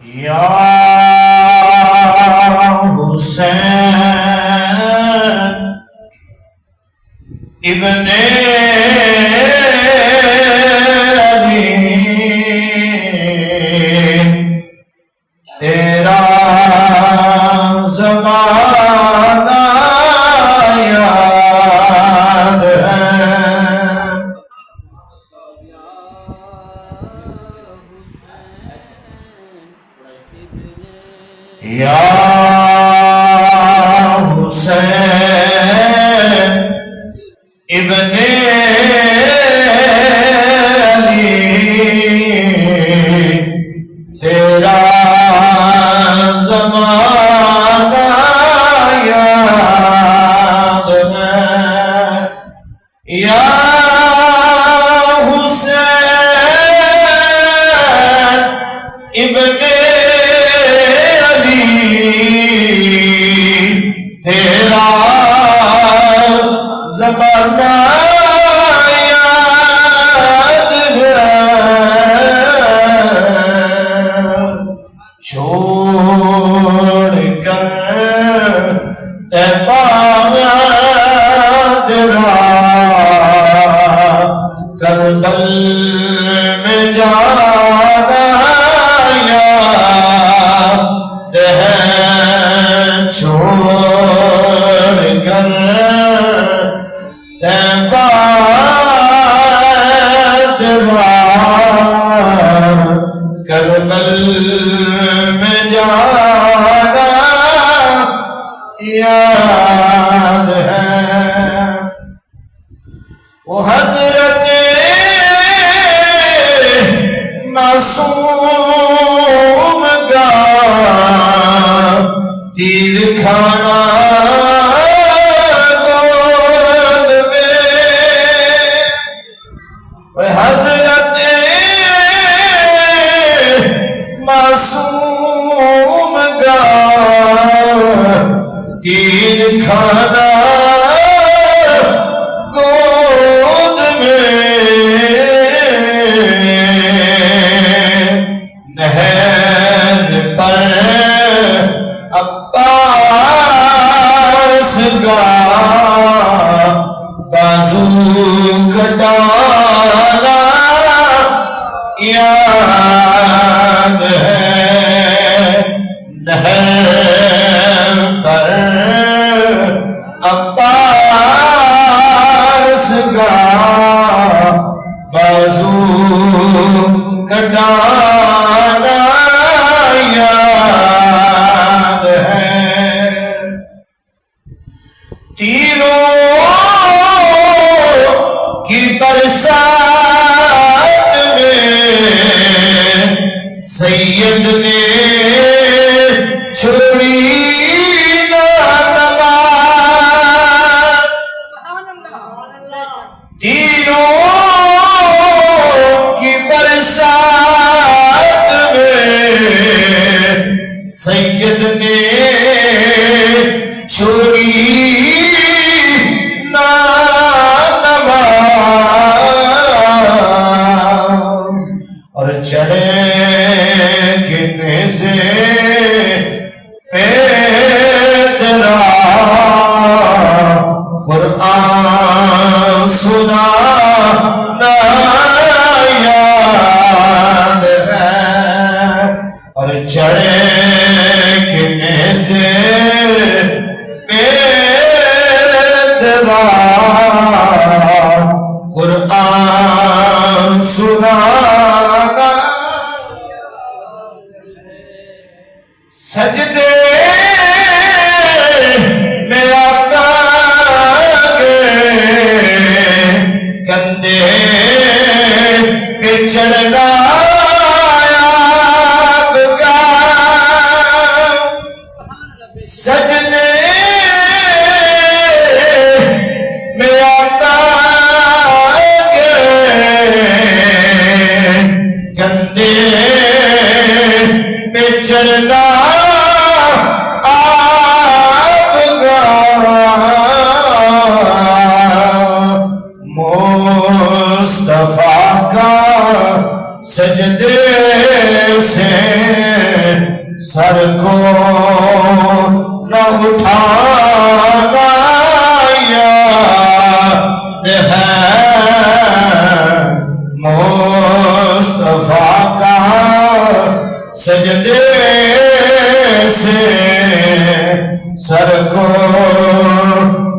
یا حسین ابن علی تیرا زمانہ یاد ہے یا حسین ابن علی تیرا زمانہ یاد ہے یا حسین ابن تیرا زمانہ یاد ہے چھوڑ کر طیبہ تیرا کربل میں جانا یاد ہے چھوڑ کر طیبہ تیرا کربل میں جانا یاد ہے وہ حضرت معصوم کا تیر کھانا گود میں حضرت معصوم کا تیر کھانا گود میں نہر پر عباس کا بازو کٹانا یاد ہے نہر پر عباس کا بازو کٹانا یاد ہے تیروں کی برسات میں سید نے چھوڑی نہ نماز تیروں کی برسات میں سید نے چھوڑی نہ نماز اور چڑھے گنے سے پہ تیرا قرآن سنانا یاد ہے اور چڑھے گنے سے پہ تیرا قرآن سنانا سجدے میں آقا کے کندھے پہ چڑھنا آپ کا سجدے میں آقا کے کندھے پہ چڑھنا آپ کا مصطفیٰ کا سجدے سے سر کو نہ اٹھانا یاد ہے مصطفیٰ کا سجدے سے سر کو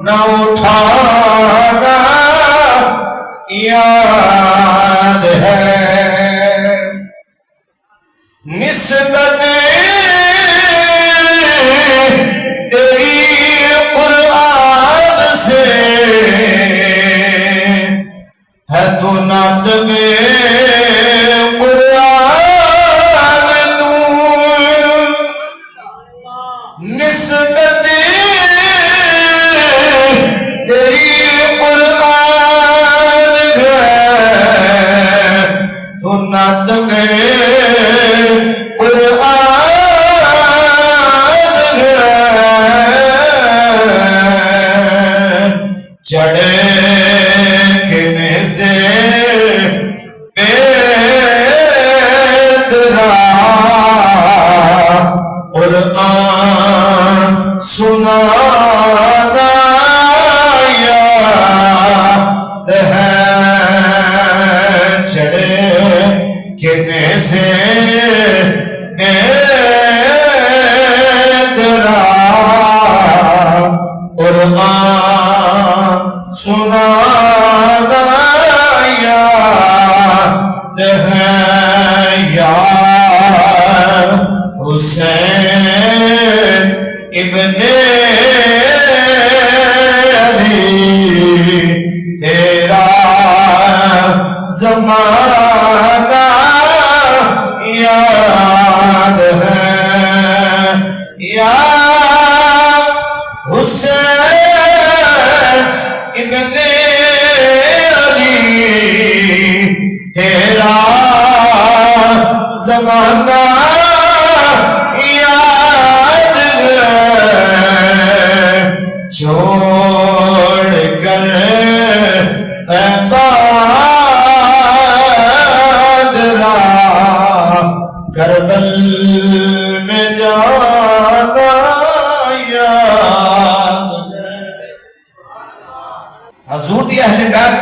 نہ اٹھانا یاد ہے نسبت تیری قرآن سے ہے تو ناطق قرآن تو نسبت تیری قرآن ہے تو ناطق چڑے کھنے سے پیدرا قرآن سنانا یاد ہے چڑے کھنے سے پیدرا قرآن سنانا یاد ہے یا حسین ابن علی تیرا زمانہ یاد ہے یا حسین ابن علی تیرا زمانہ یاد ہے چھوڑ کر بادرا کربل میں جانا یاد حضور دی اہل بیت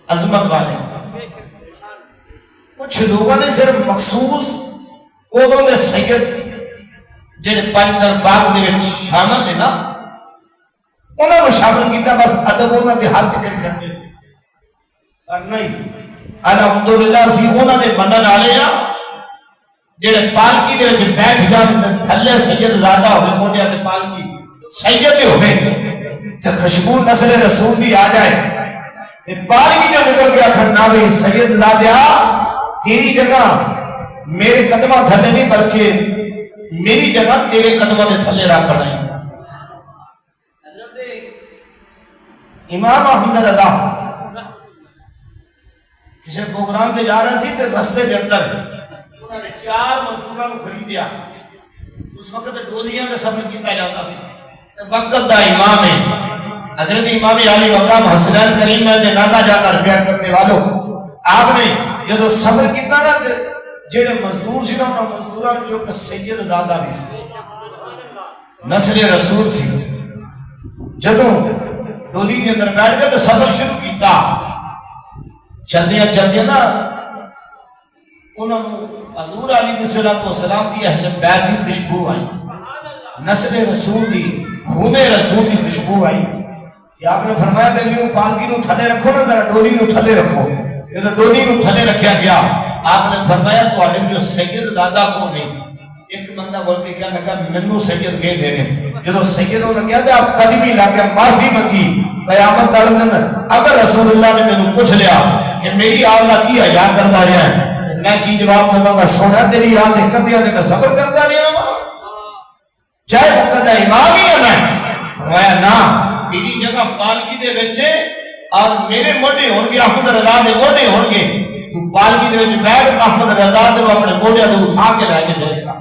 عظمت والے کچھ لوگوں نے صرف مخصوص ادوں دے سید جڑے پنجر باغ دے وچ شامل نے نا انہاں نوں شامل کیتا بس ادب انہاں دے حد تک کرنے اور نہیں الحمدللہ سی انہاں دے منن والے آ جڑے پالکی دے وچ بیٹھ جان تے تھلے سید زادہ ہوے موڈیاں تے پالکی سید ہوئے تے خوشبو نسل رسول دی آ جائے تے پالکی جو نکل کے آخر نہ بھی سید زادہ تیری جگہ میرے قدمہ تھلے نہیں بلکہ میری جگہ تیرے قدمہ دے تھلے رکھ بنائی حضرت امام احمد رضا کسی پروگرام دے جا رہا تھی تے رستے دے اندر انہوں نے 4 مزدوراں خریدیا اس وقت ڈولیاں کا سفر کیتا جاتا سی وقت دا امام ہے حضرت امام علی مقام حسنین کریم میں دے نانا جانا رپیہ کرنے والوں آپ نے جدو سفر کیتا نا جیڑے مزدور سی نا مزدوراں جو کہ سید زادہ بھی سی نسل رسول سی جدو ڈولی کے اندر بیٹھ گئے تو سفر شروع کیتا چلدیاں چلدیاں نا انہوں حضور علیہ السلام دی اہل بیت دی خوشبو آئی نسل رسول دی خون رسول کی خوشبو آئی کہ آپ نے فرمایا بیلیوں پالکی نو تھلے رکھو نا ذرا ڈولی نو تھلے رکھو یہ تو ڈولی نو تھلے رکھیا گیا آپ نے فرمایا تو آدم جو سید زادہ کو نہیں ایک بندہ بول کے کیا لگا منو سید کہیں دینے جو سیدوں نے کیا تھا آپ قدمی لاکے معافی مانگی قیامت دردن اگر رسول اللہ نے میں پوچھ لیا کہ میری آلہ کی حیا کرتا رہا ہے میں کی جواب دوں گا سونا تیری آلہ کدیاں نے میں صبر کرتا رہا ہوں چاہے وقت ہے امام ہی ہے میں فرمایا نا تیری جگہ پالکی دے بچے اور میرے موڑے ہونگے احمد رضا دے موڑے ہونگے تو پالکی دے بچے بیٹھ احمد رضا دے اپنے موڑے دے اٹھا کے لائے کے جائے گا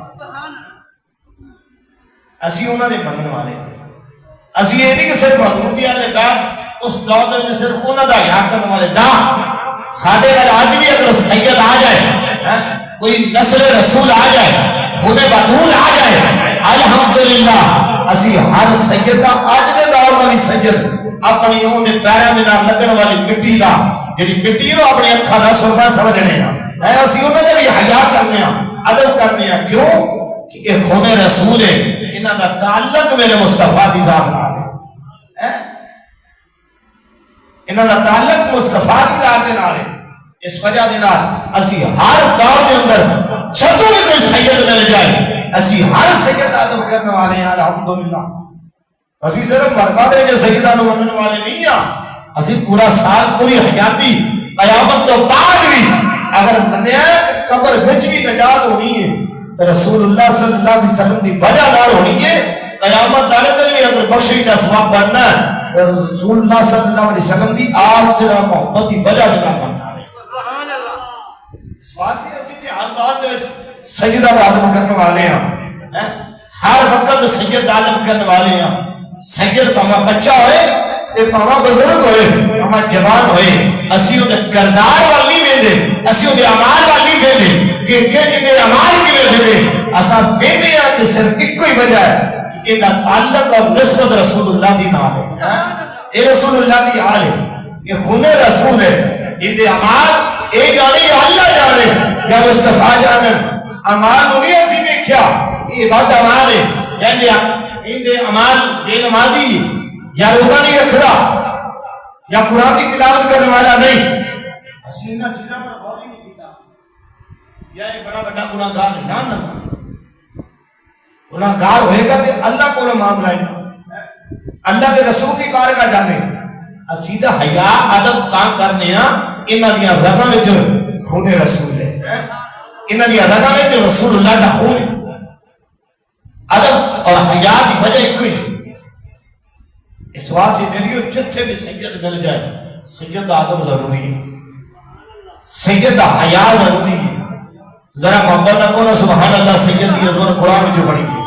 اسی انہوں نے بننے والے اسی یہ نہیں کہ صرف حضورتی آلے بیٹھ اس دور میں صرف انہوں نے حیا کرنے والے نا ساڑھے گھر آج بھی اگر سید آ جائے کوئی نسل رسول آ جائے، خود بطول آ جائے، الحمدللہ اسی ہر سید دا آج دے دور دا بھی سید اپنی اون دے پیراں دے نال لگن والی مٹی دا جڑی مٹی نو اپنی اکھاں دا سرما سمجھنے اے اسی انہاں دے بھی حیا کرنے ادب کرنے کیوں کہ اے خون رسول ہے، انہاں دا تعلق میرے مصطفیٰ دی ذات نال ہے، انہاں دا تعلق مصطفیٰ دی ذات نال ہے۔ اس وجہ دے نال اسی ہر دور دے اندر جدوں بھی کوئی سید مل جائے اسی ہر سید ادب کرنے والے ہیں الحمدللہ۔ اسی صرف مربع دے جو سیداں نوں منن والے نہیں ہاں، اسی پورا سال پوری حیاتی قیامت تو بعد بھی اگر منیا قبر وچ بھی نجات ہونی ہے تو رسول اللہ صلی اللہ علیہ وسلم دی وجہ نال ہونی ہے، قیامت دے دن بھی اگر بخشش دا ثواب بننا ہے رسول اللہ صلی اللہ علیہ وسلم دی آل دے محبت دی وجہ نال بننا ہے۔ سبحان اللہ۔ اس واسطے اسی ہر دور دے وچ سید دا ادب کرنے والے ہیں، ہر وقت سید دا ادب کرنے والے ہیں۔ سید پاواں بچہ ہوئے تے پاواں بزرگ ہوئے پاواں جوان ہوئے اسی اون دے کردار وال نہیں ویندے، اسی اون دے اعمال وال نہیں ویندے کہ دے اعمال کیویں ویندے، اساں ویندے ہاں تے صرف ایک ہی وجہ ہے کہ ان دا تعلق اور نسبت رسول اللہ دی نال ہے، اے رسول اللہ دی آل ہے، یہ خون رسول ہے، ان دے اعمال اے جانے یا اللہ جانے یا مصطفیٰ جانے، اعمال نہیں اسی دیکھیا یہ عبادت اعمال ہے، یعنی ان دے اعمال بے نمازی یا روزہ نہیں رکھدا یا قرآن کی تلاوت کرنے والا نہیں، اسی انہاں چیزاں پر غور ہی نہیں کیتا، یا ایک بڑا بڑا گناہگار ہے نہ گناہگار ہوئے گا تے اللہ کو معاملہ ہے، اللہ کے رسول کی بارگاہ جانے اسی دا حیا ادب کام کرنے ہاں انہاں دیاں رگاں وچ خون رسول ہے، انہاں دیاں رگاں وچ رسول اللہ دا خون ہے۔ ادب اور حیا کی وجہ ایک ہی اس واسطے میری جتھے بھی سید مل جائے سید دا ادب ضروری ہے، سید دا حیا ضروری ہے۔ ذرا محبت نہ کو سبحان اللہ، سید دی عظمت قرآن میں جو پڑھی گئی،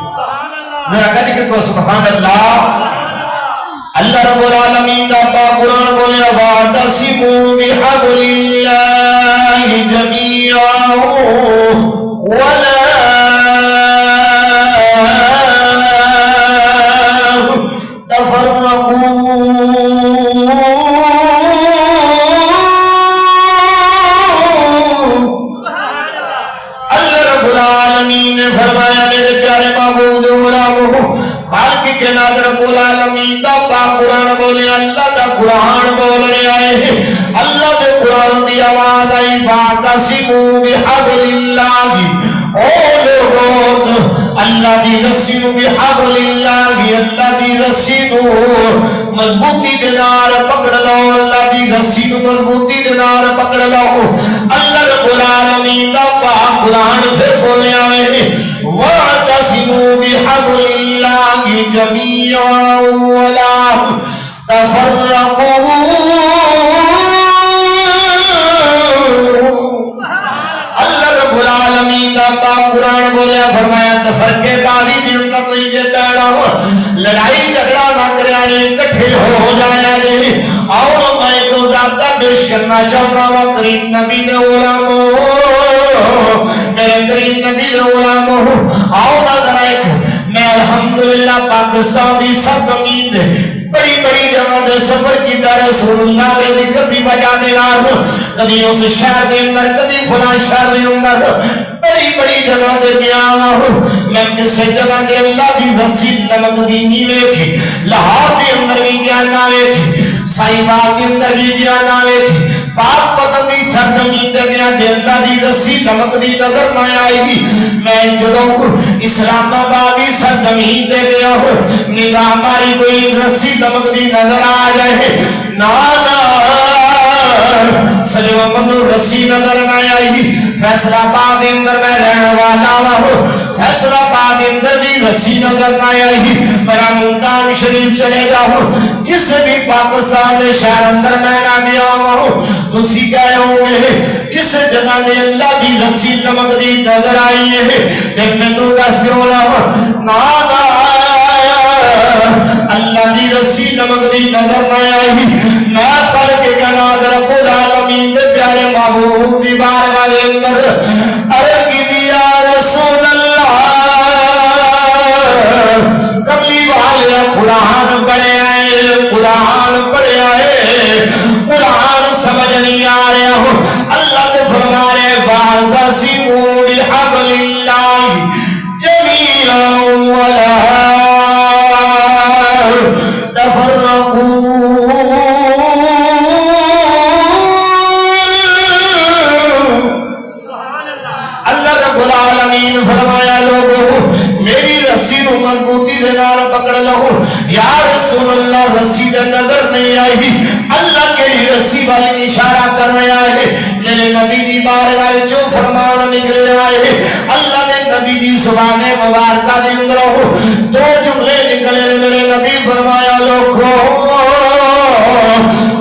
ذرا کہہ کے کو سبحان اللہ۔ اللہ رب العالمین دا پاک قرآن بولے واعتصموا بحبل اللہ جميعا ولا قرآن بولنے آئے ہیں، اللہ دے قرآن دی آواز آئی واعتصموا بحبل اللہ، او لوگوں اللہ دی رسی نو بحبل اللہ، اللہ دی رسی نو مضبوطی دے نال پکڑ لو، اللہ دی رسی نو مضبوطی دے نال پکڑ لو۔ اللہ رب العالمین دا پاک قرآن پھر بولنے آئے ہیں واعتصموا بحبل اللہ جميعا ولا تفرقوا۔ اللہ رب العالمین دا پاک قرآن بولیا فرمایا تفرقے بازی دے اندر نہیں جے پیڑا لڑائی جھگڑا نہ کریا نہیں، کٹھے ہو جایا نہیں۔ اور میں کو ذاتہ پیش کرنا چاہتا ہوں کریم نبی دے علماء، میرے کریم نبی دے علماء آؤ نظر ایک میں الحمدللہ پاکستان دی سرزمین دے بڑی بڑی جگہ دے سفر کی در رسول اللہ دے ذکر دی وجہ دے نال کدی اس شہر دے اندر کدی فلاں شہر دے اندر بڑی بڑی جگہ دے گیا میں کسے جگہ دے اللہ دی رسی لمک دی نہیں ویکھی، لاہور دے اندر بھی گیا نہ ویکھی، سائی باغ دے اندر بھی گیا نہ ویکھی، پاک پتن دی سرزمین دے گیا دے اللہ دی رسی لمک دی نظر نہ آئے گی۔ میں جدوں اسلام آباد دی سرزمین دے گیا نگاہ ماری کوئی رسی لمک دی نظر آ جائے نانا سجوہ منو رسی نظر نہ آئے گی۔ فیصلہ آباد اندر میں رہنے والا ہوں، فیصلہ آباد اندر بھی رسی نظر نہ آئے گی۔ میرا ملتان شریف چلے گا ہوں، کس بھی پاکستان میں شہر اندر میں نہ گیا ہوں، تسی گئے ہوں گے کس جگہ نے اللہ دی رسی لمک دی نظر آئی ہے کہ میں نو دس دیو نا نانا اللہ دی رسی لمک دی نظر نہ آئی۔ میں خلق کے ناد رب العالمین دے پیارے محبوب دی بارگاہ دے اندر رسی نو مضبوطی دے نال پکڑ لو. یا رسول اللہ رسی دے نظر نہیں آئی, اللہ کیڑی رسی والی اشارہ کرنے آئے. میرے نبی دی بارگاہ وچوں فرمان نکلے آئے. اللہ دے نبی دی زبان مبارکہ دے اندروں دو جملے نکلے. میرے نبی فرمایا لوگو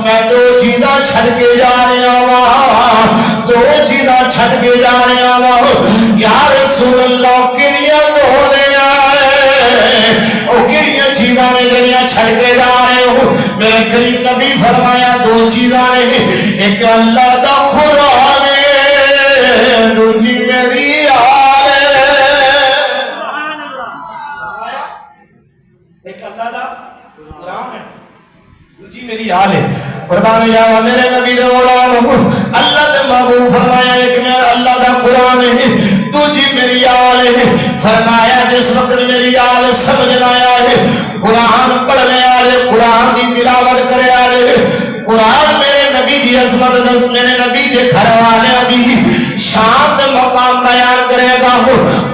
میں دو چیزاں چھڑ کے جا رہا ہوں, دو چیزاں چھڑ کے جا رہا ہوں. یا رسول اللہ کیڑیاں ہونے آئے, او کیڑیاں چیزاں نے جڑیاں چھڑ کے جا رہے ہو. میرے کریم نبی فرمایا دو چیزاں نے, ایک اللہ دا قرآن ہے, دوسری میری آل ہے. ایک اللہ دا قرآن ہے, دوسری میری آل ہے. قربان جاوا میرے نبی دے غلام, اللہ دے محبوب فرمایا ایک میرا اللہ دا قرآن ہے, دوسری میری آل ہے. فرمایا جس وقت میری آل سمجھنا آیا ہے, قرآن پڑھنے آئے, قرآن دی تلاوت کرے آئے, قرآن میرے نبی دی عظمت دس, میرے نبی دے گھر والے دی شان دے مقام بیان کرے گا.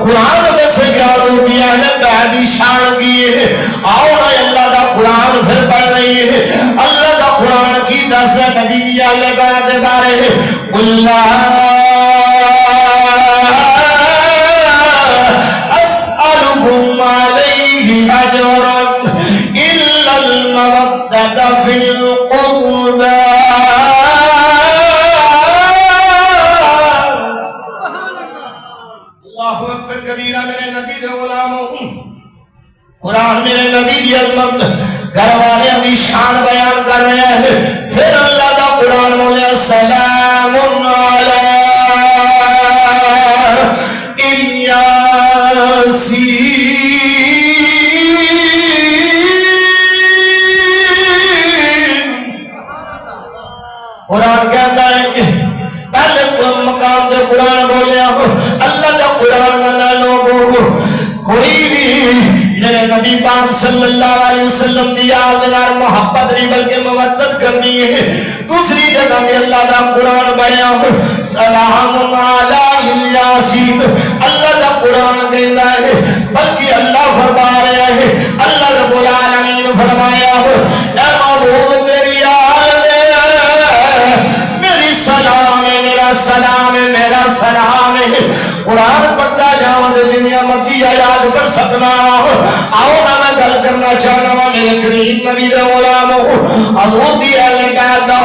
قرآن میں سے جانو کی اہل بیت دی شان کی ہے. آؤ نا اللہ دا قرآن پھر پڑھ رہی ہے. اللہ دا قرآن کی دس نبی دی اہل بیت دے بارے ہے. اللہ اسألكم علیہ اجرا الا المودۃ فی القربى. اللہ اکبر کبیرہ. میرے نبی دے غلاموں, قرآن میرے نبی دی عظمت گھر والے دی شان بیان کر رہا ہے. پھر اللہ دا قرآن بولے سلام علی الیاسین. قرآن کہتا ہے پہلے مقام دے قرآن بولیا, اللہ دا قرآن کہتا لوگوں کوئی بھی میرے نبی پاک صلی اللہ علیہ وسلم دی آل نار محبت نہیں بلکہ مودت کرنی ہے. دوسری جگہ میں اللہ دا قرآن بڑھیا سلام علی الیاسین. اللہ دا قرآن کہتا ہے بلکہ اللہ فرما رہا ہے, اللہ رب العالمین فرمایا اے محبوب میری آل میری سلام ہے, میرا سلام ہے, میرا سلام ہے. قرآن پڑھتا جاؤں دے جنیا مرضی آیات پڑھ سکنا. آؤ نا میں گل کرنا چاہنا وا میرے کریم نبی دے غلاموں, حضور دی اہل بیت دا.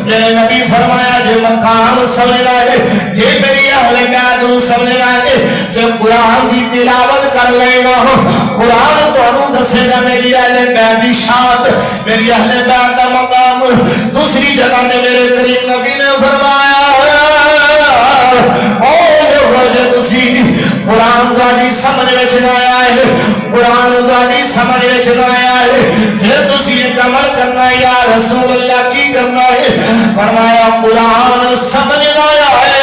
میرے نبی فرمایا جے مقام سمجھنا ہے, جے میری اہل بیت نو سمجھنا ہے تے قرآن دی تلاوت کر لینا. قرآن تانوں دسے گا میری اہل بیت دی شان, میری اہل بیت دا مقام. دوسری جگہ نے میرے کریم نبی نے فرمایا قرآن تاری سمجھ وچ نہ آیا ہے, قرآن تاری سمجھ وچ نہ آیا ہے, پھر تسی ایک عمل کرنا ہے. یا رسول اللہ کی کرنا ہے؟ فرمایا قرآن سمجھ نہ آیا ہے,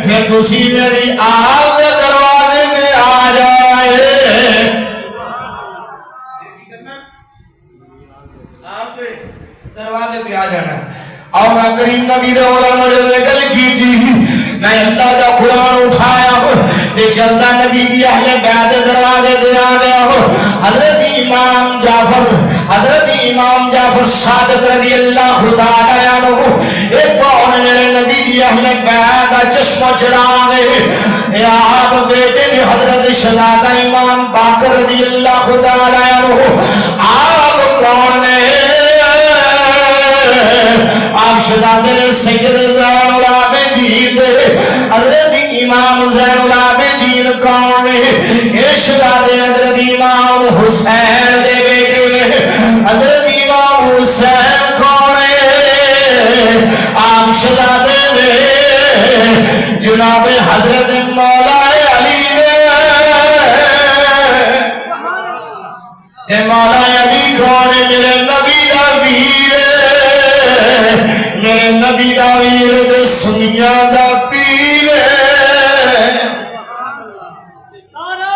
پھر تسی میری آگ دروازے میں آ جائے. آپ دروازے پہ آ جانا. اور کریم نبی دے علماء نے گل کی تھی, میں اللہ دا قرآن اٹھایا تے چلتا نبی دی اہل بیت دروازے دے آ گیا. حضرت امام جعفر صادق رضی اللہ تعالی عنہ ایک کون میرے نبی دی اہل بیت دا چشمہ چراغ ہے. آپ بیٹے نے حضرت شہزادہ امام باقر رضی اللہ تعالی عنہ. آپ کون ہے؟ آپ شہزادے نے سید زین العابدین حضرت امام زین العابدین کون ہے؟ یہ شہزادے حضرت امام حسین دے بیٹے نے. حضرت امام حسین کون ہے؟ آپ شہزادے نے جناب حضرت مولا علی نے. مولا علی کون ہے؟ میرے نبی دا ویر, میرے نبی دا ویر دے سنیاں دا پیر. نعرہ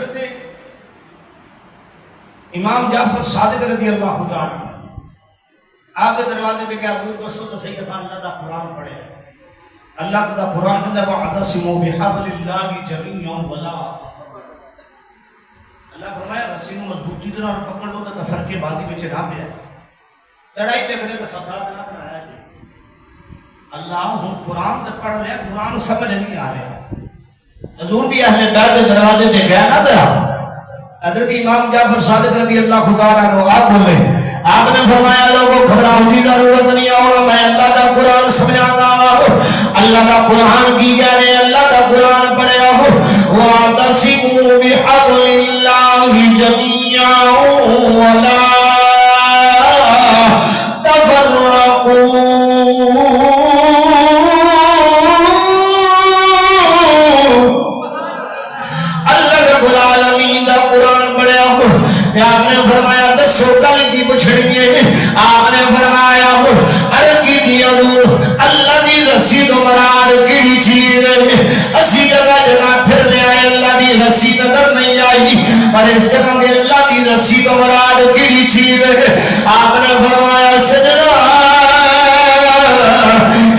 حضرت امام جعفر صادق رضی اللہ عنہ آپ کے دروازے پہ کیا دور بسو تو صحیح کہا اللہ دا قرآن پڑھے اللہ کا قرآن کہتا ہے وَعَدَسِمُوا بِحَبْلِ اللَّهِ جَمِيعًا وَلَا اللہ فرمایا رسی نو مضبوطی دے نال پکڑ لو تے کفر کے بعد وچ نہ پیا لڑائی جھگڑے تے فساد نہ بنایا جی اللہ ہن قرآن تے پڑھ رہا قرآن سمجھ نہیں آ رہا حضور دی اہل بیت دے دروازے تے گیا نا ذرا حضرت امام جعفر صادق رضی اللہ تعالیٰ عنہ آپ بولے آپ نے فرمایا لوگوں گھبراؤ دی ضرورت نہیں آؤنا میں اللہ دا قرآن سمجھا گا اللہ دا قرآن کی کہہ رہے اللہ دا قرآن پڑھے وَاعْتَصِمُوا بِحَبْلِ اللَّهِ جَمِيعًا وَلَا تَفَرَّقُوا آپ نے فرمایا دسو کل کی پچھڑی ہے آپ نے فرمایا عرض کی دیا اللہ دی رسی تو مراد کیڑی چیز ہے اسی جگہ جگہ پھر لے آئے اللہ دی رسی نظر نہیں آئی اور اس جگہ دے اللہ دی رسی تو مراد کیڑی چیز ہے آپ نے فرمایا سجنا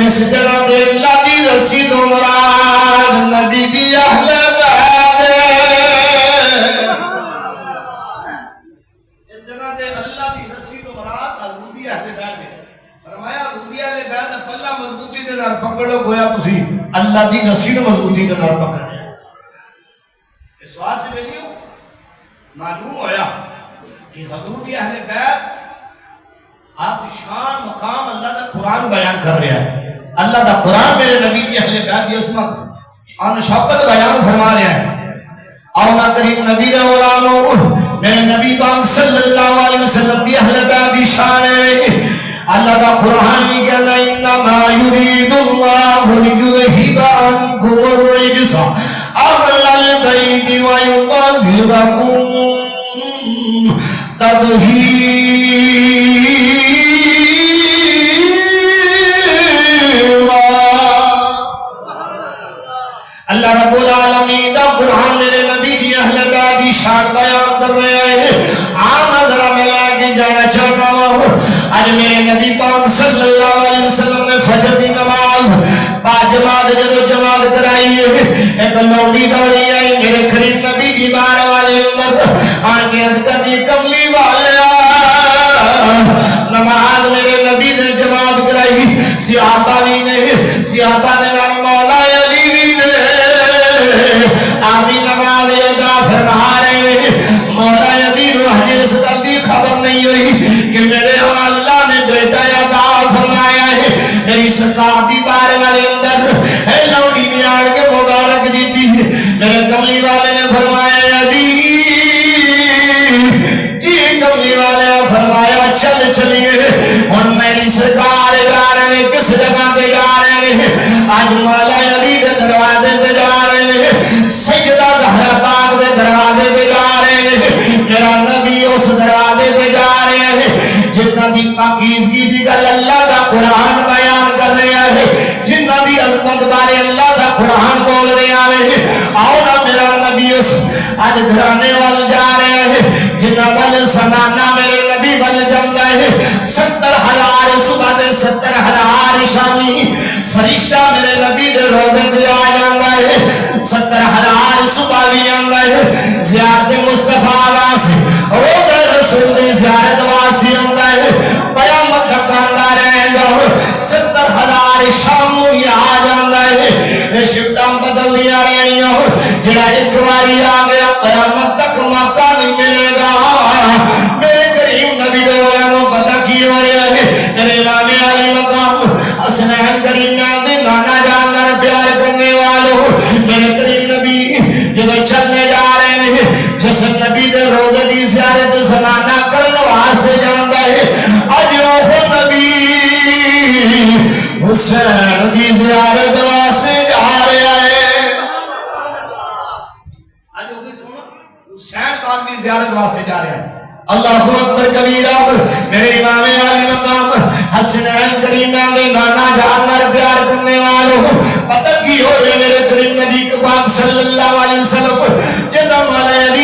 اس جگہ دے اللہ دی رسی تو مراد نبی دی اہل پکڑ لو گویا تسی اللہ دی رسی نے مضبوطی کے نال پکڑ لیا اس واسطے ویلیو معلوم ہویا کہ حضور دی اہل بیت آپ کی شان مقام اللہ دا قرآن بیان کر رہا ہے اللہ دا قرآن میرے نبی دی اہل بیت دی عظمت آن شوقت بیان فرما رہا ہے اولا کریم نبی دے اولانو میرے نبی پاک صلی اللہ علیہ وسلم دی اہل بیت دی شان ہے اللہ کا قرآن بھی کہنا انما یرید اللہ لیذہب عنکم الرجس اہل البیت ویطہرکم تطہیرا اللہ رب العالمین دا قرآن میرے نبی دی اہل بیت دی شان بیان کر رہے ہیں عام ذرا ملا کے جانا چاہتا ہوں آج میرے نبی پاک صلی اللہ علیہ وسلم نے فجر دی نماز با جماعت جدو جماعت کرائی ہے ایک لوڈی دوڑی آئی میرے کریم نبی دی بار والے اندر آنکہ اندر دی کملی والے نماز میرے نبی نے جماعت کرائی صحابہ بھی نے صحابہ نے نام مولا علی بھی نے آمین نماز ادا فرما رہے ہیں مولا علی نے حدیث دی خبر نہیں ہوئی کہ میرے اللہ نے بیٹا ادا فرمایا ہے میری سرکار دی بار والے اندر اے لوڈی نے آڑ کے مبارک دیتی ہے میرے کملی والے نے فرمایا علی جی کملی والے نے فرمایا چل چلیے اور میری سرکار جا رہے ہیں کس جگہ دے جا رہے ہیں آج مولا علی کے دروازے دے جا رہے ہیں سجدہ زہرا پاک دے دروازے دے جا رہے ہیں میرا نبی اس دروازے دے جا رہے ہیں جنہ دی پاکیزگی دی گل اللہ دا قرآن بیان کر رہا ہے جنہ دی عظمت بارے اللہ دا قرآن بول رہا ہے آؤ نا میرا نبی اس آج گھرانے وال جا رہے ہیں جنہ وال زمانہ میرے نبی وال جمدہ ہے 70,000 صبح دے 70,000 شامی فرشتہ میرے نبی دے روزے دے آ جاندہ ہے 70,000 صبح بھی آندہ ہے زیارت مصطفیٰ واسے روزہ رسول دے زیارت واسے آندہ ہے قیامت تک آندہ رہے گا 70,000 شاموں ہی آ جاندہ ہے شفتاں بدل دیا رہنی ہو جڑا ایک واری آ گیا قیامت تک موقع نہیں ملے گا میرے کریم نبی دے علموں پتہ کی ہو رہا ہے میرے امام علی مقام حسنین کریم دے نانا جاننا پیار کرنے والوں میرے کریم نبی جدو چلنے جا رہے ہیں جس نبی دے روزے دی زیارت زمانہ کرنے واسے جاندہ ہے آج وہ نبی حسین دی زیارت واسے جا رہے ہیں آج وہ سنو حسین پاک دی زیارت واسے جا رہے ہیں اللہ اکبر کبیرہ میرے امام علی مقام حسنین کریم نے نانا جاننا پیار کرنے والوں پتہ کی ہو رہے میرے کریم نبی پاک صلی اللہ علیہ وسلم جدہ مولا علی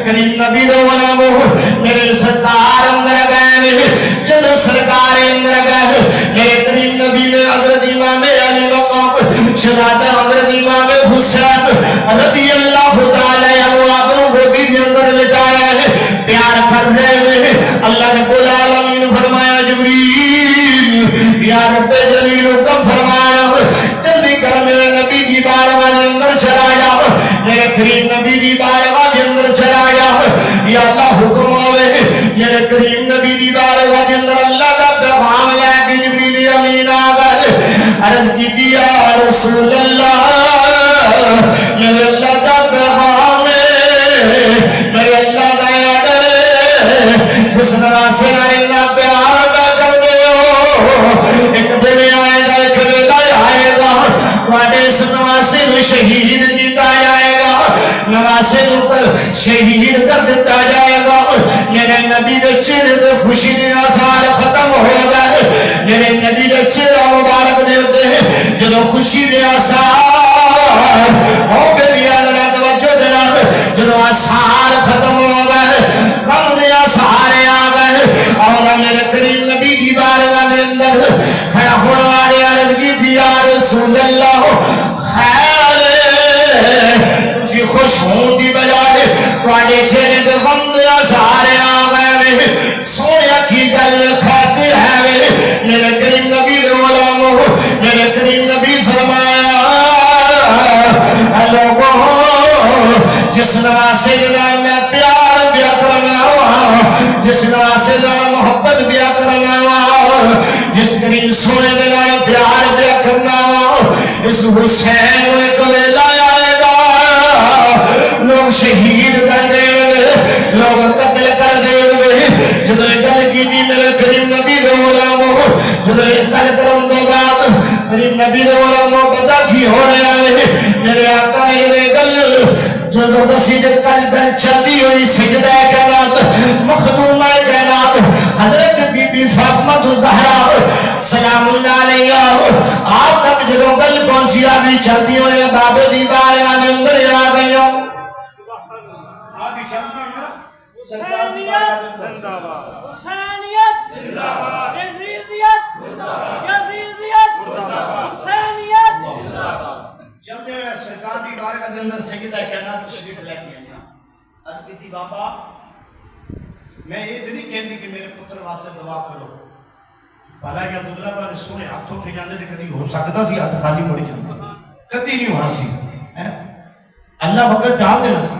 کریم نبی دے غلامو میرے سرکار اندر گئے جب سرکار اندر گئے میرے کریم نبی نے حضرت امام علی مقام شہادت حضرت امام حسین رضی اللہ تعالی عنہ آپ کو گودی کے اندر لٹایا ہے پیار کر رہے ہیں اللہ رب العالمین فرمایا جبریل یا رب جلیل حکم فرمایا جلدی کر میرے نبی کی بارگاہ کے اندر چلا جاؤ میرے کریم نبی کی بارگاہ کے اندر چلا جاؤ یا اللہ حکم ہوئے میرے کریم نبی کی بارگاہ کے اندر اللہ کا پیغام لے کے جبریل امین آ گئے عرض کی دیا رسول اللہ میرے اللہ کا پیغام میرے اللہ کا آڈر جس نواسے نہ پیار نہ کر دے ہو ایک دن آئے گا ایک ویلا آئے گا تواڈے اس نواسے میں شہید کیتا جائے گا نواسے کو شہید کر دیتا جائے گا میرے نبی دے چہرے پہ خوشی دے آثار ختم ہو گئے میرے نبی دے چہرہ مبارک دے ہوتے ہیں جدو خوشی دے آثار ہو گئی اللہ توجہ دینا جدو آثار ختم ہو گئے غم دے آثار آ گئے اور میرے کریم نبی کی بارگاہ دے اندر کھڑا ہونے والے عرض کی تھی یا رسول اللہ خیر تسی خوش ہون دی بجائے تواڈے چہرے تے غم دے آثار آ گئے سویا کی گل کھاتے ہے میرے کریم نبی دے غلامو میرے کریم نبی فرمایا لوگوں جس نواسے دار میں پیار بیا کرنا ہوا جس نواسے دار محبت بیا کرنا ہوا جس کریم سونے دار پیار بیا کرنا ہوا اس حسین کو ایک ویلا آئے گا لوگ شہید کر دیں گے لوگ قتل کر دیں گے جدو گل کی دی میرے کریم نبی دے غلامو جدو گل کرن دے بعد کریم نبی دے غلامو پتہ کی ہو رہا ہے میرے آقا نے یہ گل جدو دسی جد کل چلدی ہوئی سجدہ کائنات مخدومہ کائنات حضرت بی بی فاطمہ الزہرا سلام اللہ علیہ آپ تک جدو گل پہنچی آبی چلدی ہوئی بابے دی بارگاہ دے اندر آ گئی آبی چلدی ہوئی سرکار دی بارگاہ دے اندر زندہ باد حسینیت زندہ باد یزیدیت یزیدیت حسینیت زندہ باد جب میں سرکار دی بارگاہ دے اندر سجدہ کائنات تشریف لے کے آیا عرض کی بابا میں یہ نہیں کہندی کہ میرے پتر واسطے دعا کرو بھلا کہ عبداللہ بارے سونے ہاتھوں پھر جانے دے کدی ہو سکتا سی ہاتھ خالی مڑ جاندے کدی نہیں ہوا سی اللہ وقت ڈال دینا سی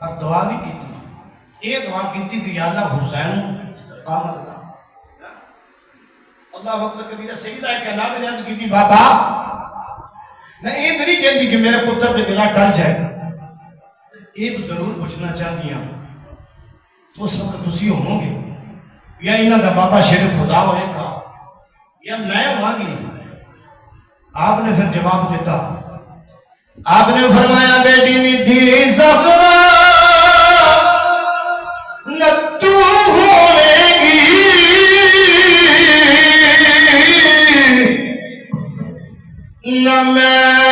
پر دعا نہیں کی تھی یہ دعا کی تھی کہ یا اللہ حسین استقامت کا اللہ وقت کبیرہ سجدہ کائنات نے عرض کی تھی بابا میں یہ نہیں کہندی کہ میرے پتر تے بلا ٹل جائے یہ ضرور پوچھنا چاہتی ہوں اس وقت تسی ہوں گے یا انہاں دا بابا شیر خدا ہوئے گا یا میں ہوں گی آپ نے پھر جواب دیتا آپ نے فرمایا بیٹی ندھی زغرا نہ تو ہونے گی نہ میں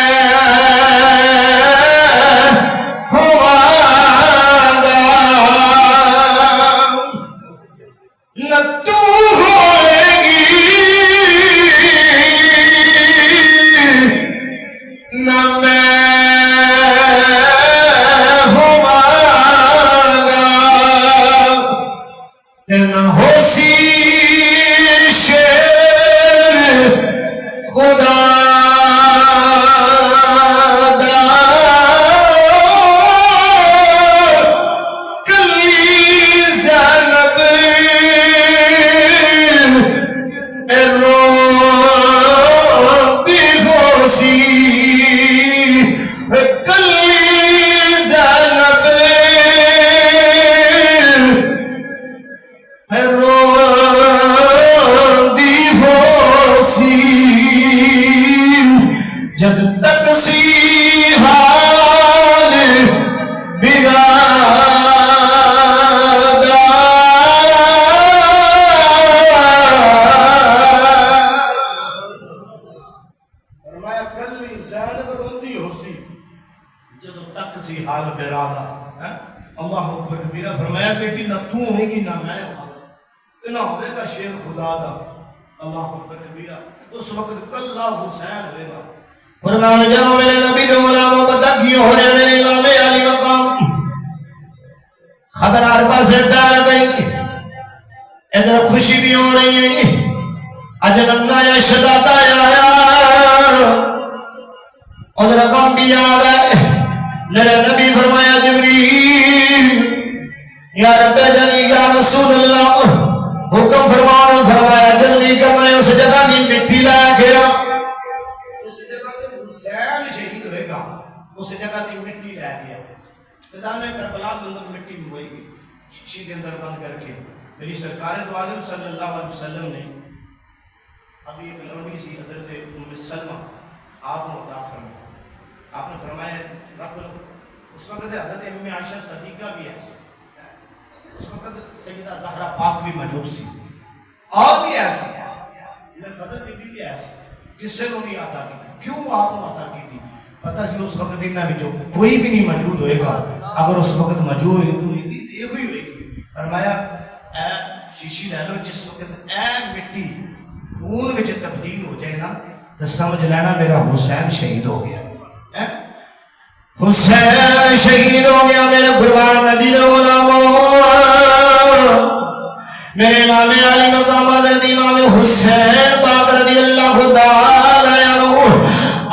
اللہ اکبر کبیرہ فرمایا بیٹی نہ تو ہوئے گی نہ میں ہوں نہ ہوئے گا شیر خدا دا اللہ اکبر کبیرہ اس وقت کلہ حسین ہوئے گا قربان جاؤ میرے نبی جو غلاموں پتہ کیوں ہو رہے میرے امام علی مقام خبر عربہ سے ڈال گئی ادھر خوشی بھی ہو رہی ہے اجل اللہ یا شداتا آیا ادھر غم بھی آ گئے میرے نبی فرمایا جبریل یا رب جلی یا رسول اللہ حکم فرمانا فرمایا جلدی کر میں اس جگہ دی مٹی لایا گیا اس جگہ تے حسین شہید ہوئے گا اس جگہ دی مٹی لایا گیا میدان کربلا کے اندر مٹی ہوئی گی شیشے کے اندر بند کر کے میری سرکار دو عالم صلی اللہ علیہ وسلم نے ابھی ایک لڑکی سی حضرت ام سلمہ آپ نے عطا فرمایا آپ نے فرمایا رکھ لو اس وقت حضرت ام عائشہ صدیقہ بھی ہے اس وقت سیدہ زہرا پاک بھی موجود سی اور بھی ایسی جنہیں فضل بی بھی ایسی کس سے انہوں نے عطا کی کیوں آپ نے عطا کی تھی پتہ سی اس وقت انہاں وچوں کوئی بھی نہیں موجود ہوئے گا اگر اس وقت موجود ہوئی ایک ہی ہوئے گی فرمایا اے شیشی لے لو جس وقت اے مٹی خون وچ تبدیل ہو جائے نا تو سمجھ لینا میرا حسین شہید ہو گیا حسین شہید ہو گیا میرے قربان نبی غلاموں میرے امام علی مقام حضرت امام حسین پاک رضی اللہ تعالی عنہ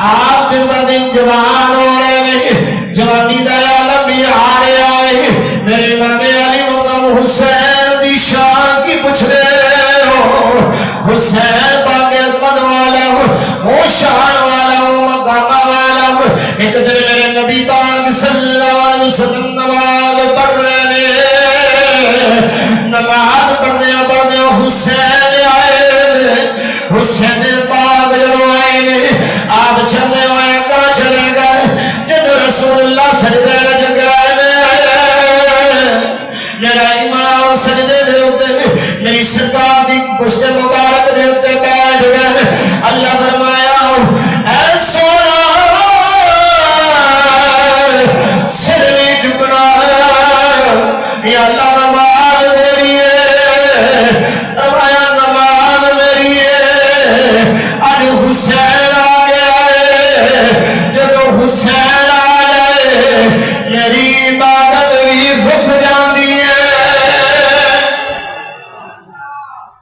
آپ دن با دن جوان ہو رہے ہیں جوانی دا عالم بھی آ رہا ہے میرے امام علی مقام حسین دی شان کی پوچھ رہے ہو حسین پاک عظمت والا ہو شان والا ہو مقام والا ہو ایک دن میرے نبی پاک صلی اللہ علیہ وسلم نماز پڑھ رہے ہیں نماز پڑھنے حسین آئے حسین پاک جب آئے آپ چلے ہوئے کہاں چلے گئے جب رسول اللہ سجدے رج گئے میرا امام سجدے دے ہوتے میری سرکار دی پشت مبارک دے ہوتے بیٹھ گئے اللہ فرمایا اے سونا سر نہیں جھکنا یا اللہ نماز میری ہے فرمایا نماز میری ہے آج حسین آ گیا ہے جب حسین آ جائے میری عبادت بھی رک جاندی ہے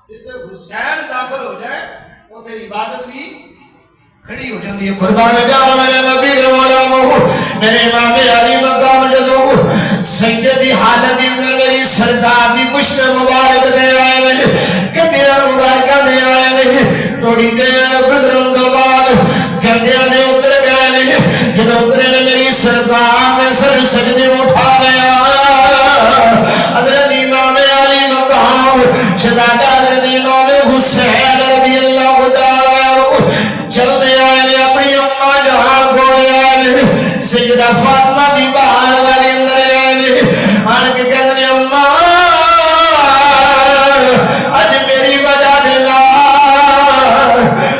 جب حسین داخل ہو جائے وہ تیری عبادت بھی کھڑی ہو جاندی ہے قربان جاؤ میرے نبی دے غلاموں میرے امام علی مقام جدو سجدے دی حالت اندر میری سرکار دی پشت مبارک دے آئے میں کنڈیاں مبارکہ دے آئے میں تھوڑی دیر گزرن دو بعد کنڈیاں دے اتر گئے میں جب اترے نے میری سرکار میں سر سجدے اٹھا لیا حضرت امام علی مقام شہزادہ حضرت امام حسین رضی اللہ تعالی چل دے آئے نے اپنی اماں جہاں گوڑے آئے نے سجدہ فاطمہ دی باہر والے اندر آئے نے آن کے کہتے نے اماں اج میری وجہ دینا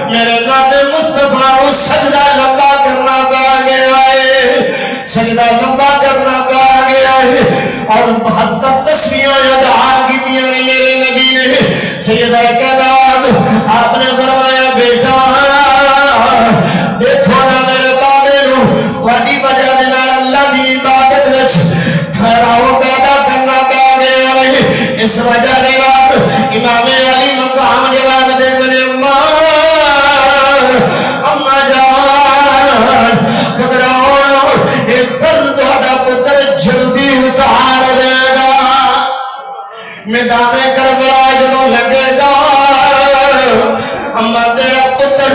میرے نبی مصطفیٰ کو سجدہ لمبا کرنا پا گیا ہے سجدہ لمبا کرنا پا گیا ہے اور 72 تسبیحاں ادا کی دیا نے میرے نبی نے سیدہ کہداد آپ نے فرمایا بیٹا دیکھو نا میرے بابے نو وڈی وجہ دے نال اللہ دی عبادت وچ ٹھہراؤ پیدا کرنا پا گیا ہے اس وجہ دے نال امام علی مقام جواب دے نے اماں جان گھبراؤ ایک قرض تہاڈا پتر جلدی اتار دے گا میدان کربلا جدوں لگے گا اماں تیرا پتر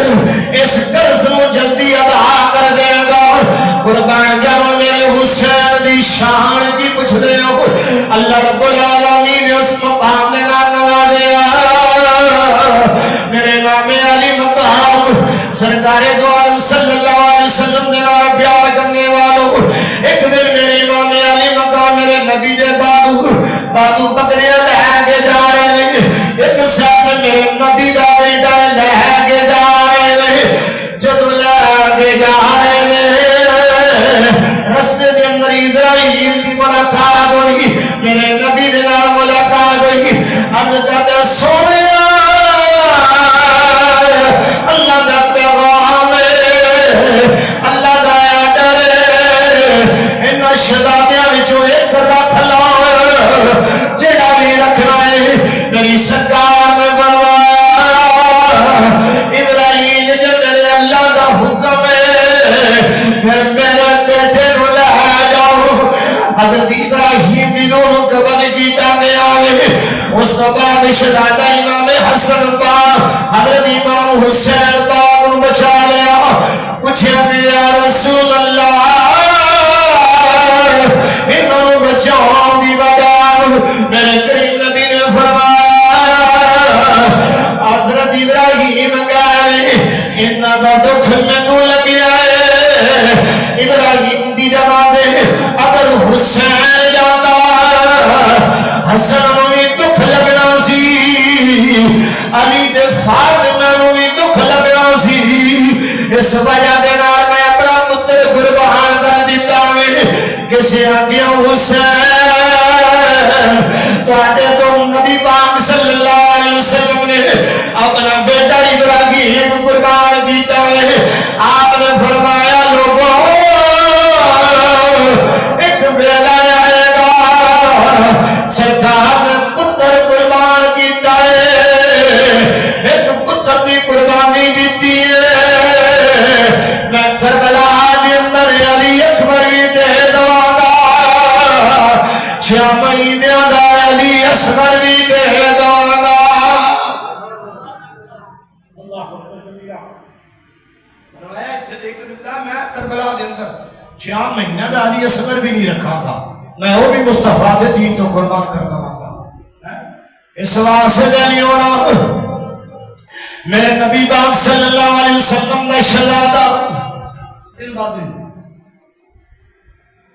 اس قرض نو جلدی ادا کر دے گا قربان جاؤ میرے حسین دی شان کی پوچھ دے ہو اللہ رب العالمین نے اس مقام دے نال نوازیا میرے امام علی مقام سرکار دو عالم صلی اللہ علیہ وسلم نے نال پیار کرنے والوں ایک دن میرے امام علی مقام میرے نبی دے بازو پکڑے لے کے جا رہے ہیں ایک حضرت ابراہیم دی نور قبل کیتا گیا ہے اس تو بعد شہزادہ امام حسن پاک حضرت امام حسین پاک ان بچا لیا پوچھا یا رسول اللہ انہوں بچاؤں دی وجہ میرے کریم نبی نے فرمایا حضرت ابراہیم گئے انہاں دا دکھ مینوں لگیا ہے ابراہیم دی جگہ دے اگر حسین جاتا حسن نوں بھی دکھ لگنا سی علی دے فاطمہ نوں بھی دکھ لگنا سی اس وجہ دے نال میں اپنا پتر قربان کر دیتا ہے کسے آگیا حسین تواڈے تو نبی پاک صلی اللہ علیہ وسلم نے اپنا بیٹا ابراہیم قربان کیتا ہے آپ نے فرمایا لوگوں ایک ویلا آئے گا سرکار نے پتر قربان کیتا ہے ایک پتر دی قربانی دیتی ہے میں کربلا دے اندر علی اکبر بھی دے دواں گا 6 مہینے دا علی اصغر بھی دے دواں گا میں کربلا دے اندر 6 مہینے دا علی اصغر بھی نہیں رکھا گا میں وہ بھی مصطفیٰ دے دین تو قربان کر دواں گا اس واسطے نہیں ہونا میرے نبی پاک صلی اللہ علیہ وسلم نے شہزادہ دل بادل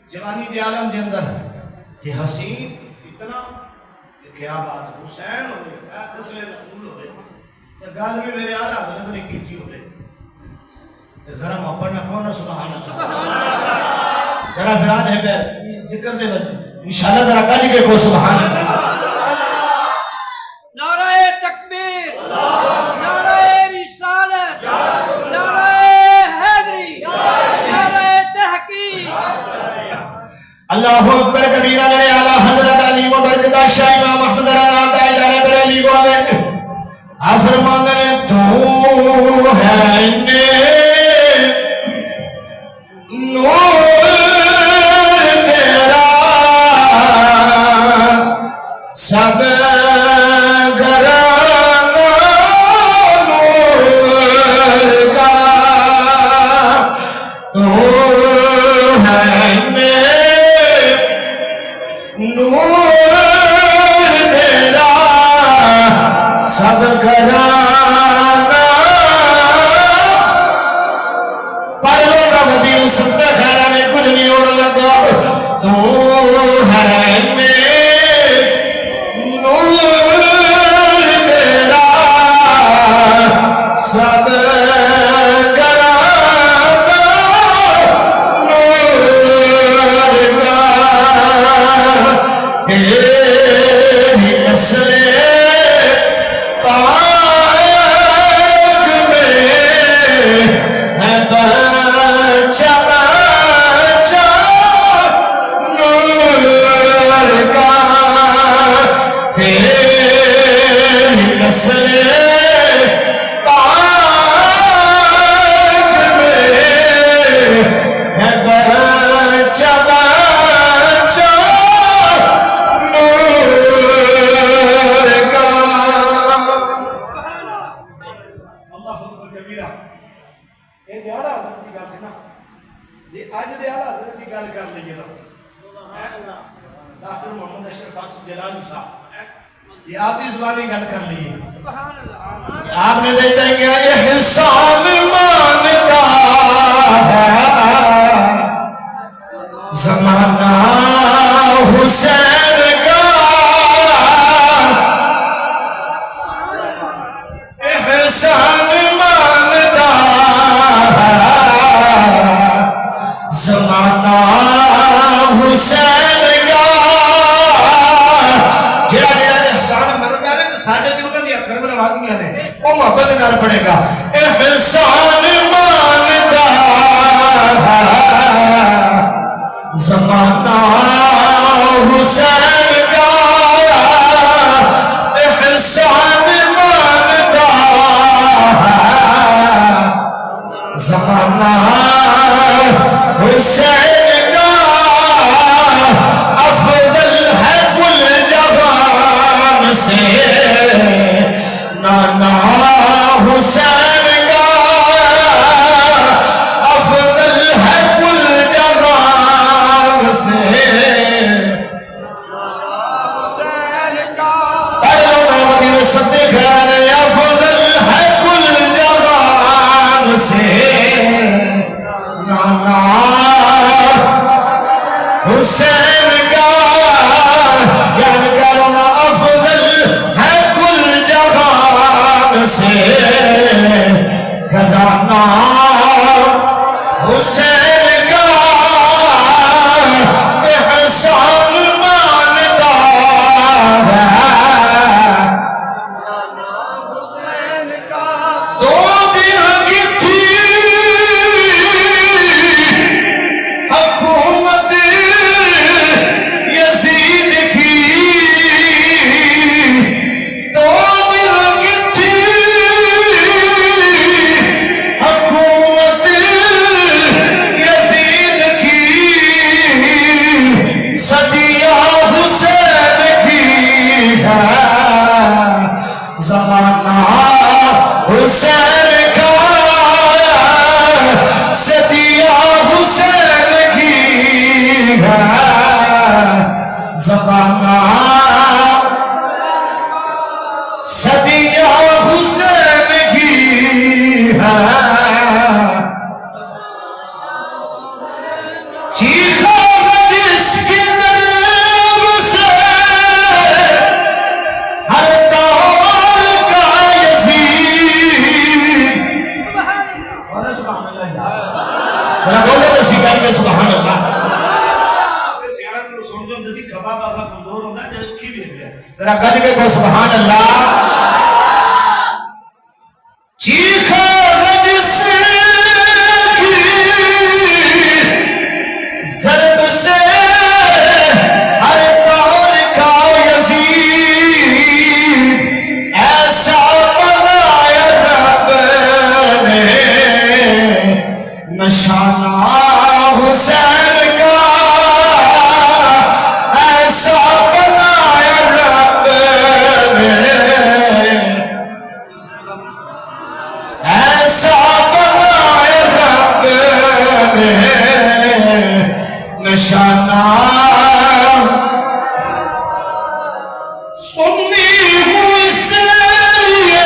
جوانی دے عالم دے اندر کہ حسین اتنا کہ کیا بات حسین ہوئے نسل رسول ہوئے گل بھی میرے آلہ حضرت نے کیتی ہوئے ذرا محبت نہ کون سبحان اللہ ذرا فراد ہے پہ ذکر دے بجے انشاءاللہ ذرا کج کے کو سبحان اللہ نعرہ تکبیر نعرہ رسالت نعرہ حیدری نعرہ تحقیق اللہ اکبر کبیرہ میرے اعلیٰ حضرت علی و برکتہ شاہ امام احمد رضا دائدار بریلی بولے فرمانے تو ہے نور تیرا سب گھرانہ نور کا تو ہے نور تیرا سب گھرانہ پڑھ لو گا ودیو سب گھرانے کچھ نہیں ہونے لگا تو ہے نور تیرا سب گھرانہ نور کا تیری نسل پاک میں ہے بچہ بچہ نور کا تیری نسل پاک میں ہے بچہ بچہ نور کا یہ دیارہ حضرت کی گل سے نا یہ آج دیارہ حضرت کی گل کر لئیے نا ڈاکٹر محمد اشرف حسن جلالی صاحب یہ آپ اس زبانی گل کر لئیے آپ نے دیتا ہے کہ یہ حسان مانتا ہے زمانہ حسین کا احسان مانتا زمانہ حسین کا جڑا جڑا احسان مانتا ہے تو ساڑھے جو انہوں نے اکھر میں نوا دیا نے وہ محبت نار پڑے گا احسان مانتا زمانہ حسین کا احسان مانتا زمانہ حسین کا زمانہ صدیہ حسین کی ہے چیخا جس کی ضرب سے ہر دور کا یزید سبحان اللہ ذرا بولو تو سکر کے سبحان اللہ ذرا گج کے کو سبحان اللہ چیخا جس کی ضرب سے ہر دور کا یزید ایسا بنایا رب نے نشانہ حسین کا ایسا بنایا رب نے ایسا بنایا رب نے نشانہ سنی ہوں اس لیے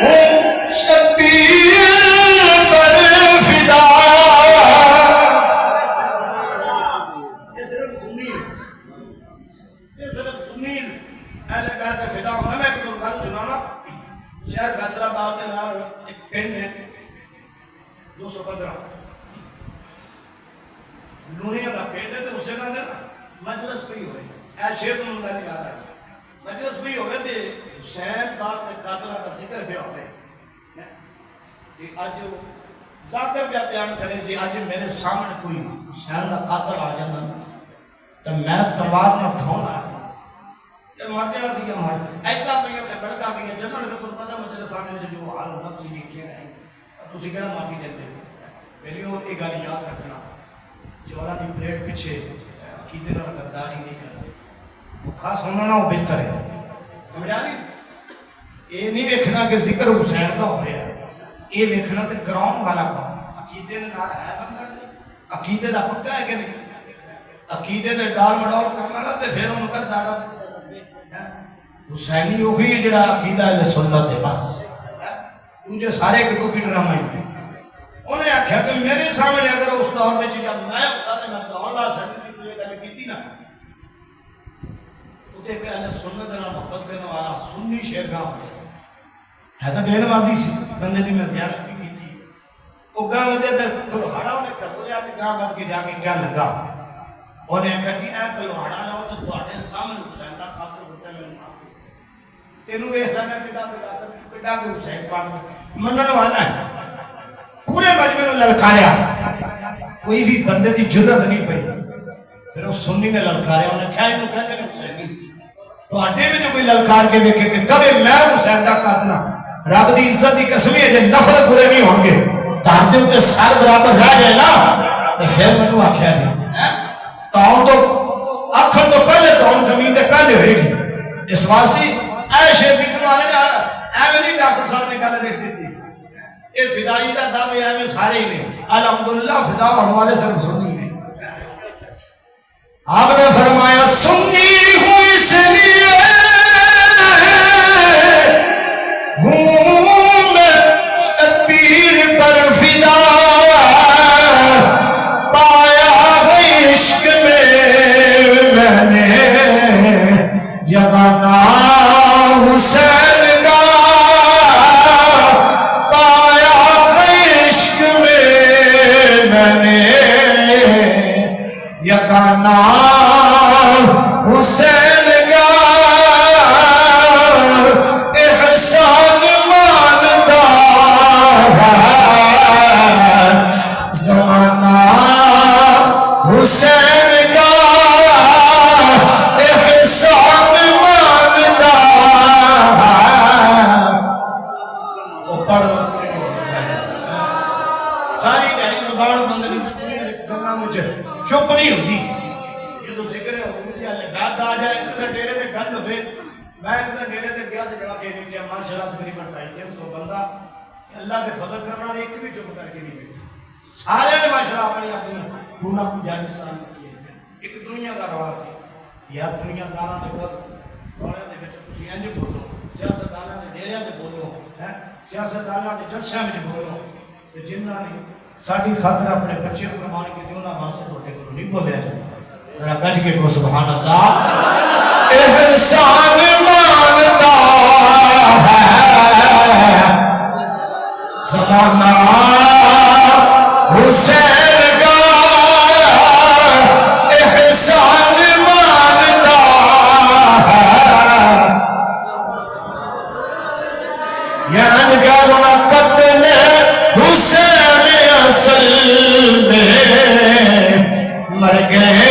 ہوں شبیر پر فدا یہ صرف سنی اہل بیت فدا ہوں میں ایک گل سنانا شہر فیصل آباد کے نام ایک پنڈ ہے 215 لونیا کا پنڈ ہے تو اس جگہ نے مجلس پہ ہوئے اے شیخ المدہ نے کہا تھا مجلس پہ ہوئے تھے حسین پاک میں قاتلہ کا ذکر بھی ہوئے کہ آج ذاکر پہ بیان کریں جی آج میرے سامنے کوئی حسین کا قاتل آ جانا تو میں تلوار نہ دھونا یہ ماتے ہیں کہ ہمارے ایتا بھی ہے بڑکا بھی ہے جنہوں نے کچھ پتا مجھے سامنے جو جو حال ہونا تجھے کیا رہے تو اسی کہنا معافی دیتے ہیں پہلی وہ ایک گالی یاد رکھنا چورا دی پلیٹ پچھے عقیدے نہ غداری نہیں کرتے وہ خاص ہونا نہ وہ بہتر ہے سمجھ آ رہی یہ نہیں دیکھنا کہ ذکر حسین کا ہو رہا ہے یہ دیکھنا کہ گراؤنڈ والا کام عقیدے نے نال ہے بندہ عقیدے دا پکا ہے کہ نہیں عقیدے دے ڈال مڈول کرنا نہ تے پھر ان کا داڑا حسینی وہی ہے جڑا عقیدہ ہے سنت دے بس مجھے سارے کٹو کی ڈرامہ ہی تھے انہیں آکھیا کہ میرے سامنے اگر اس دور میں جب میں ہوتا تو میں تو اللہ سرٹیفکیٹ یہ گل کیتی نا اتے پہ اہل سنت نال محبت کرنے والا سنی شیرگاہ ہو گیا ہے تو بے نمازی سی بندے دی میں دھیان رکھی کی وہ گاہ ودے تے کلوہاڑا انہیں کر بولیا کہ گاہ ود کے جا کے کیا لگا انہیں کہا کہ اے کلوہاڑا نہ ہو تو تواڈے سامنے حسین دا خاطر ہوتا ہے تینوں ویکھدا میں پڈا کے حسین پاک منن والا ہے پورے مجمع نے للکاریا کوئی بھی بندے دی جرت نہیں پئی پھر اس سنی نے للکاریا انہیں کیا انہوں کہتے ہیں حسینی تو آٹے میں جو کوئی للکار کے دیکھے کہ کبھی میں حسین دا قاتلہ رب دی عزت دی قسمی ہے جن نفل برے نہیں ہوں گے تارتے ہوتے سار برابر رہ جائے نا تو پھر منو آکھیا جائے تاؤں تو اکھن تو پہلے تاؤں زمین تے پہلے ہوئے گی اس واسی اے شیخ فکر والے نے آ رہا اے میں نہیں ڈاکٹر صاحب نے کہا دیکھ دیتی اے فدائی دا دعوی ہے میں سارے ہی نے الحمدللہ فدا بڑھوالے سے سنی نے آپ نے فرمایا سنی ہوں اس لیے ہوں میں شبیر پر فدا پایا ہے عشق میں نے یگانہ حسین کا پایا ہے عشق میں نے یگانہ حسین کا احسان مانتا ہے زمانہ حسین کا احسان مانتا ہے وہ پڑھ ساری جہی زبان بند نہیں گلا مجھے چپ نہیں ہوتی یہ تو ذکر ہے حکومتی اللہ بیعت آ جائے کسے ڈیرے تے گل ہوئے میں کسے ڈیرے تے گیا تے جناب کہنے کیا ماشاءاللہ تقریباً 250 بندہ اللہ کے فضل کرنا ایک بھی چپ کر کے نہیں بیٹھا سارے نے ماشاءاللہ اپنی اپنی گناہ کو جانب سلام کیے ایک دنیا دا رواج سی یا دنیا داراں دے بول روڑے دے وچ تسی انج بولو سیاستداناں دے ڈیریاں دے بولو ہیں سیاستداناں دے جلسیاں وچ بولو تے جنہاں نے ساڈی خاطر اپنے بچے قربان کیتے انہاں واسطے تواڈے کولوں نہیں بولیا ذرا گج کے کو سبحان اللہ احسان مانتا ہے زمانہ حسین کا احسان مانتا ہے یعنی گرنا قتل حسین اصل میں مر گئے